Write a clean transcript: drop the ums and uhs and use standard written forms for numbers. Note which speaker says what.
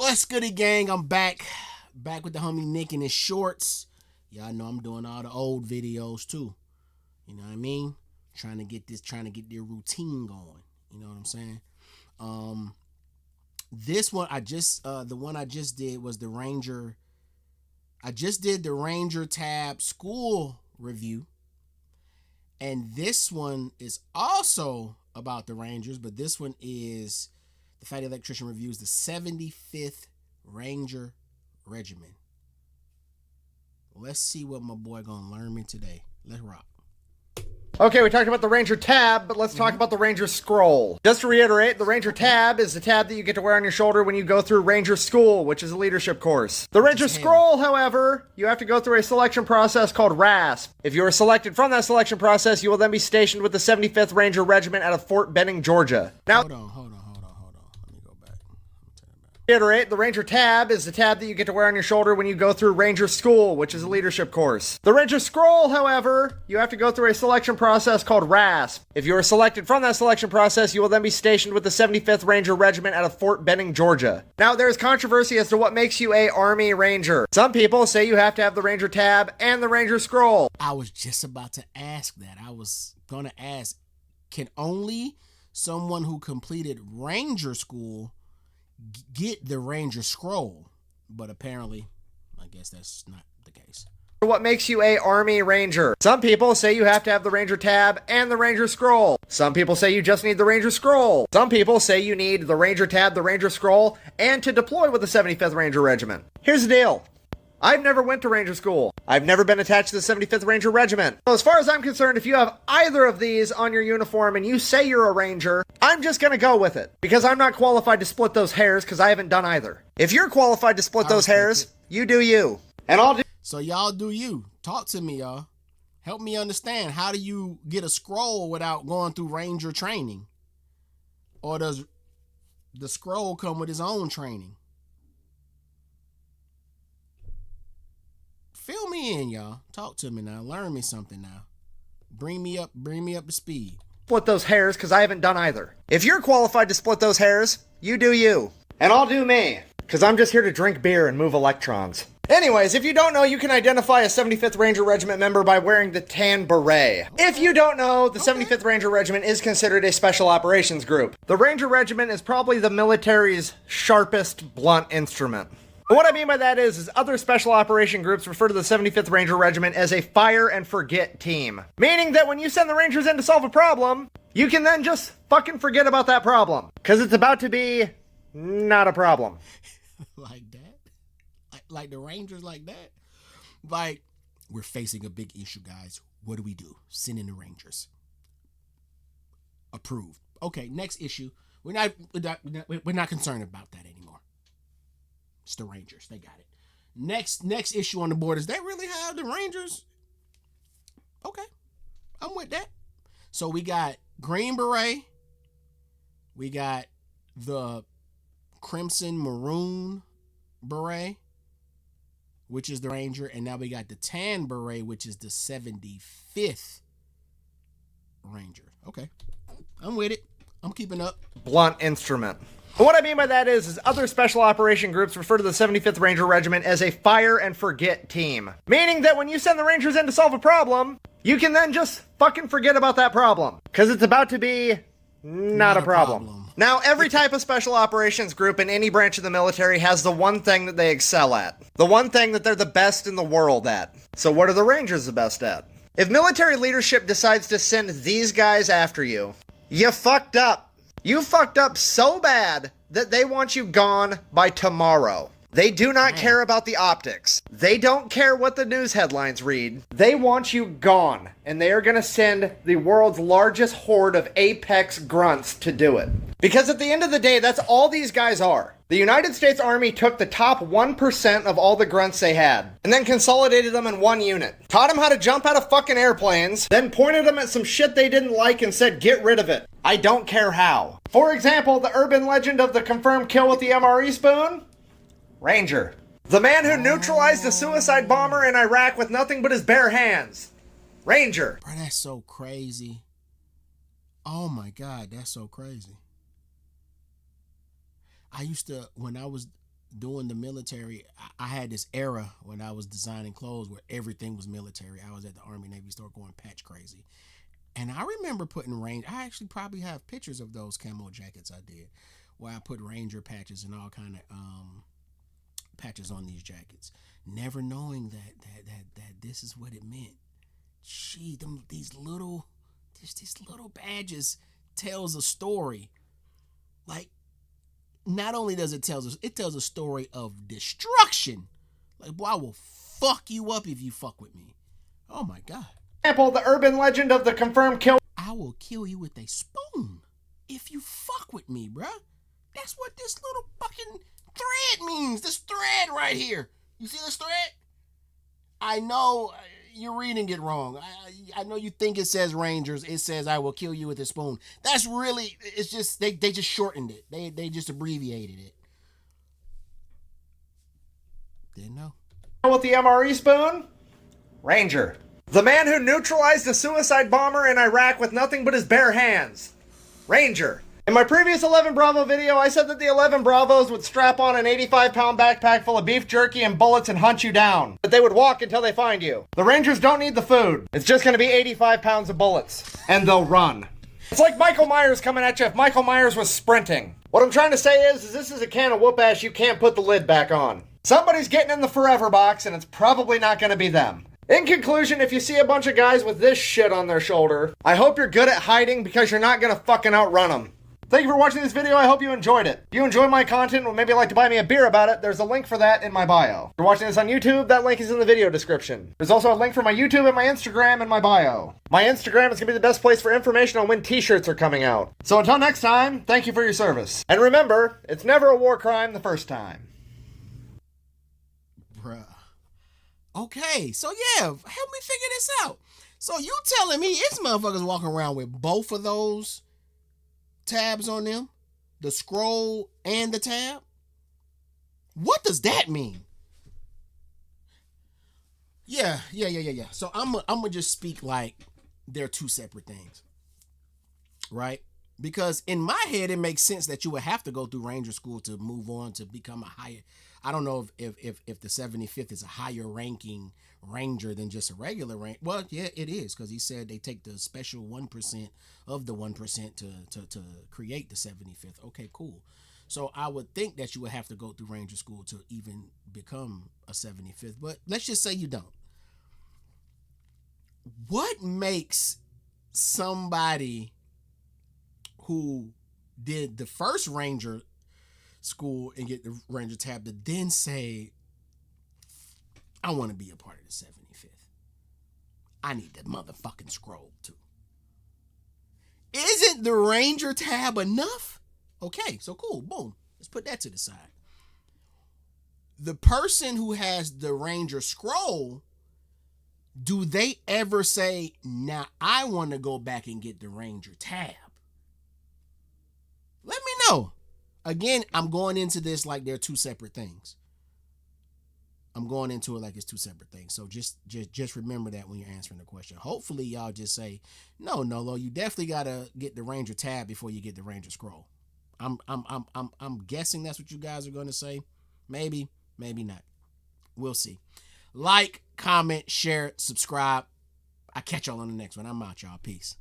Speaker 1: What's goody, gang? I'm back with the homie Nick in his shorts. Y'all know I'm doing all the old videos too. You know what I mean? Trying to get their routine going. You know what I'm saying? This one the one I just did was the Ranger. I just did the Ranger tab school review. And this one is also about the Rangers, but this one is the Fatty Electrician reviews the 75th Ranger Regiment. Let's see what my boy gonna learn me today. Let's rock.
Speaker 2: Okay, we talked about the Ranger tab, but let's talk about the Ranger scroll. Just to reiterate, the Ranger tab is the tab that you get to wear on your shoulder when you go through Ranger School, which is a leadership course. The Ranger scroll, however, you have to go through a selection process called RASP. If you are selected from that selection process, you will then be stationed with the 75th Ranger Regiment out of Fort Benning, Georgia. Now,
Speaker 1: Hold on. Let me go back.
Speaker 2: Reiterate, the Ranger tab is the tab that you get to wear on your shoulder when you go through Ranger School, which is a leadership course. The Ranger scroll, however, you have to go through a selection process called RASP. If you are selected from that selection process, you will then be stationed with the 75th Ranger Regiment out of Fort Benning, Georgia. Now, there is controversy as to what makes you a Army Ranger. Some people say you have to have the Ranger tab and the Ranger scroll.
Speaker 1: I was just about to ask that. I was gonna ask, can only someone who completed Ranger school get the Ranger scroll? But apparently, I guess that's not the case.
Speaker 2: What makes you a Army Ranger? Some people say you have to have the Ranger tab and the Ranger scroll. Some people say you just need the Ranger scroll. Some people say you need the Ranger tab, the Ranger scroll, and to deploy with the 75th Ranger Regiment. Here's the deal. I've never went to Ranger School. I've never been attached to the 75th Ranger Regiment. So as far as I'm concerned, if you have either of these on your uniform and you say you're a Ranger, I'm just gonna go with it. Because I'm not qualified to split those hairs because I haven't done either. If you're qualified to split those hairs, you do you. And I'll do.
Speaker 1: So y'all do you. Talk to me, y'all. Help me understand. How do you get a scroll without going through Ranger training? Or does the scroll come with his own training? Fill me in, y'all. Talk to me now. Learn me something now. Bring me up to speed.
Speaker 2: Split those hairs because I haven't done either. If you're qualified to split those hairs, you do you. And I'll do me. Because I'm just here to drink beer and move electrons. Anyways, if you don't know, you can identify a 75th Ranger Regiment member by wearing the tan beret. If you don't know, the 75th Ranger Regiment is considered a special operations group. The Ranger Regiment is probably the military's sharpest blunt instrument. And what I mean by that is other special operation groups refer to the 75th Ranger Regiment as a fire and forget team. Meaning that when you send the Rangers in to solve a problem, you can then just fucking forget about that problem. Because it's about to be not a problem.
Speaker 1: Like that? Like the Rangers like that? Like, we're facing a big issue, guys. What do we do? Send in the Rangers. Approved. Okay, next issue. We're not concerned about that anymore. It's the Rangers. They got it. Next issue on the board is they really have the Rangers? Okay. I'm with that. So we got Green Beret. We got the Crimson Maroon Beret, which is the Ranger. And now we got the Tan Beret, which is the 75th Ranger. Okay. I'm with it. I'm keeping up.
Speaker 2: Blunt instrument. And what I mean by that is other special operation groups refer to the 75th Ranger Regiment as a fire and forget team. Meaning that when you send the Rangers in to solve a problem, you can then just fucking forget about that problem. Because it's about to be not a problem. Now, every type of special operations group in any branch of the military has the one thing that they excel at. The one thing that they're the best in the world at. So what are the Rangers the best at? If military leadership decides to send these guys after you, you fucked up. You fucked up so bad that they want you gone by tomorrow. They do not care about the optics. They don't care what the news headlines read. They want you gone. And they are going to send the world's largest horde of apex grunts to do it. Because at the end of the day, that's all these guys are. The United States Army took the top 1% of all the grunts they had, and then consolidated them in one unit. Taught them how to jump out of fucking airplanes, then pointed them at some shit they didn't like and said, get rid of it. I don't care how. For example, the urban legend of the confirmed kill with the MRE spoon? Ranger. The man who neutralized a suicide bomber in Iraq with nothing but his bare hands. Ranger.
Speaker 1: Bro, that's so crazy. Oh my God, that's so crazy. I used to, when I was doing the military, I had this era when I was designing clothes where everything was military. I was at the Army Navy store going patch crazy. And I remember putting I actually probably have pictures of those camo jackets I did, where I put Ranger patches and all kind of patches on these jackets, never knowing that this is what it meant. Gee, these little badges tells a story. Like, not only does it tells a story of destruction. Like, boy, I will fuck you up if you fuck with me. Oh my god.
Speaker 2: Example, the urban legend of the confirmed kill.
Speaker 1: I will kill you with a spoon if you fuck with me, bruh. That's what this little fucking thread means. This thread right here. You see this thread? I know you're reading it wrong. I know you think it says Rangers. It says I will kill you with a spoon. That's really, it's just, they just shortened it. They just abbreviated it. Didn't know.
Speaker 2: With the MRE spoon? Ranger. The man who neutralized a suicide bomber in Iraq with nothing but his bare hands. Ranger. In my previous 11 Bravo video, I said that the 11 Bravos would strap on an 85-pound backpack full of beef jerky and bullets and hunt you down. But they would walk until they find you. The Rangers don't need the food. It's just going to be 85 pounds of bullets. And they'll run. It's like Michael Myers coming at you if Michael Myers was sprinting. What I'm trying to say is this is a can of whoop-ass you can't put the lid back on. Somebody's getting in the forever box, and it's probably not going to be them. In conclusion, if you see a bunch of guys with this shit on their shoulder, I hope you're good at hiding because you're not going to fucking outrun them. Thank you for watching this video. I hope you enjoyed it. If you enjoy my content and would maybe like to buy me a beer about it, there's a link for that in my bio. If you're watching this on YouTube, that link is in the video description. There's also a link for my YouTube and my Instagram in my bio. My Instagram is going to be the best place for information on when t-shirts are coming out. So until next time, thank you for your service. And remember, it's never a war crime the first time.
Speaker 1: Bruh. Okay, so yeah, help me figure this out. So you telling me it's motherfuckers walking around with both of those tabs on them, the scroll and the tab? What does that mean? Yeah. So I'm gonna just speak like they're two separate things, right? Because in my head it makes sense that you would have to go through Ranger school to move on to become a higher. I don't know if the 75th is a higher ranking Ranger than just a regular rank. Well, yeah, it is, because he said they take the special 1% of the 1% to create the 75th. Okay, cool. So I would think that you would have to go through Ranger school to even become a 75th. But let's just say you don't. What makes somebody who did the first Ranger school and get the Ranger tab to then say, I want to be a part of the 75th. I need the motherfucking scroll too. Isn't the Ranger tab enough? Okay, so cool. Boom. Let's put that to the side. The person who has the Ranger scroll, do they ever say, now I want to go back and get the Ranger tab? Let me know. Again, I'm going into this like they're two separate things. I'm going into it like it's two separate things. So just remember that when you're answering the question. Hopefully y'all just say, no, Nolo, you definitely gotta get the Ranger tab before you get the Ranger scroll. I'm guessing that's what you guys are gonna say. Maybe, maybe not. We'll see. Like, comment, share, subscribe. I'll catch y'all on the next one. I'm out, y'all. Peace.